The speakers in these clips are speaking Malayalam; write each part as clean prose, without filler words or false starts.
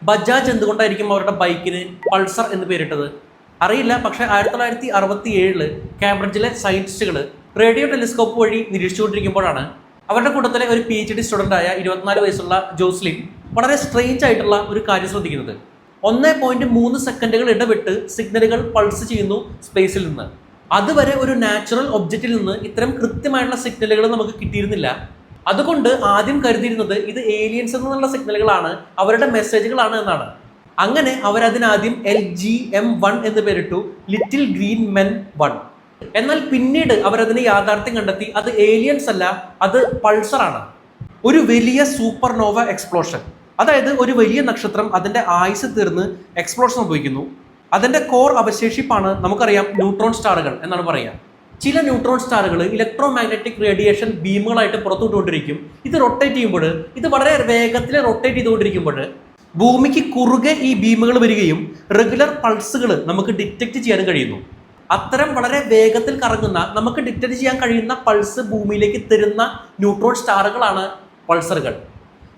ബജാജ് എന്തുകൊണ്ടായിരിക്കും അവരുടെ ബൈക്കിന് പൾസർ എന്ന് പേരിട്ടത്? അറിയില്ല. പക്ഷേ 1967 കാംബ്രിഡ്ജിലെ സയന്റിസ്റ്റുകൾ റേഡിയോ ടെലിസ്കോപ്പ് വഴി നിരീക്ഷിച്ചുകൊണ്ടിരിക്കുമ്പോഴാണ് അവരുടെ കൂട്ടത്തിലെ ഒരു PhD സ്റ്റുഡൻ്റായ 24 വയസ്സുള്ള ജോസ്ലിൻ വളരെ സ്ട്രേഞ്ച് ആയിട്ടുള്ള ഒരു കാര്യം ശ്രദ്ധിക്കുന്നത്. 1.3 സെക്കൻഡുകൾ ഇടവിട്ട് സിഗ്നലുകൾ പൾസ് ചെയ്യുന്നു സ്പേസിൽ നിന്ന്. അതുവരെ ഒരു നാച്ചുറൽ ഒബ്ജക്റ്റിൽ നിന്ന് ഇത്തരം കൃത്യമായിട്ടുള്ള സിഗ്നലുകൾ നമുക്ക് കിട്ടിയിരുന്നില്ല. അതുകൊണ്ട് ആദ്യം കരുതിയിരുന്നത് ഇത് ഏലിയൻസ് എന്നുള്ള സിഗ്നലുകളാണ്, അവരുടെ മെസ്സേജുകളാണ് എന്നാണ്. അങ്ങനെ അവരതിനാദ്യം LGM1 എന്ന് പേരിട്ടു, ലിറ്റിൽ ഗ്രീൻ മെൻ 1. എന്നാൽ പിന്നീട് അവരതിന് യാഥാർത്ഥ്യം കണ്ടെത്തി അത് ഏലിയൻസ് അല്ല, അത് പൾസറാണ്. ഒരു വലിയ സൂപ്പർനോവ എക്സ്പ്ലോഷൻ, അതായത് ഒരു വലിയ നക്ഷത്രം അതിന്റെ ആയുസ് തീർന്ന് എക്സ്പ്ലോഷൻ സംഭവിക്കുന്നു. അതിന്റെ കോർ അവശേഷിപ്പാണ് നമുക്കറിയാം ന്യൂട്രോൺ സ്റ്റാറുകൾ എന്നാണ് പറയുക. ചില ന്യൂട്രോൺ സ്റ്റാറുകൾ ഇലക്ട്രോ മാഗ്നറ്റിക് റേഡിയേഷൻ ബീമുകളായിട്ട് പുറത്തുവിട്ടുകൊണ്ടിരിക്കും. ഇത് റൊട്ടേറ്റ് ചെയ്യുമ്പോൾ, ഇത് വളരെ വേഗത്തിൽ റൊട്ടേറ്റ് ചെയ്തുകൊണ്ടിരിക്കുമ്പോൾ ഭൂമിക്ക് കുറുകെ ഈ ബീമുകൾ വരികയും റെഗുലർ പൾസുകൾ നമുക്ക് ഡിറ്റക്ട് ചെയ്യാൻ കഴിയുന്നു. അത്തരം വളരെ വേഗത്തിൽ കറങ്ങുന്ന, നമുക്ക് ഡിറ്റക്ട് ചെയ്യാൻ കഴിയുന്ന പൾസ് ഭൂമിയിലേക്ക് തരുന്ന ന്യൂട്രോൺ സ്റ്റാറുകളാണ് പൾസറുകൾ.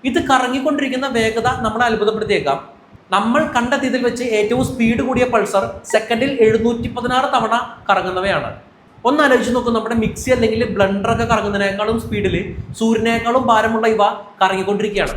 ഇത് കറങ്ങിക്കൊണ്ടിരിക്കുന്ന വേഗത നമ്മളെ അത്ഭുതപ്പെടുത്തിയേക്കാം. നമ്മൾ കണ്ടെത്തിയതിൽ വെച്ച് ഏറ്റവും സ്പീഡ് കൂടിയ പൾസർ സെക്കൻഡിൽ 716 തവണ കറങ്ങുന്നവയാണ്. ഒന്ന് ആലോചിച്ച് നോക്കും, നമ്മുടെ മിക്സി അല്ലെങ്കിൽ ബ്ലെൻഡറൊക്കെ കറങ്ങുന്നതിനേക്കാളും സ്പീഡിൽ സൂര്യനേക്കാളും ഭാരമുള്ള ഇവ കറങ്ങിക്കൊണ്ടിരിക്കുകയാണ്.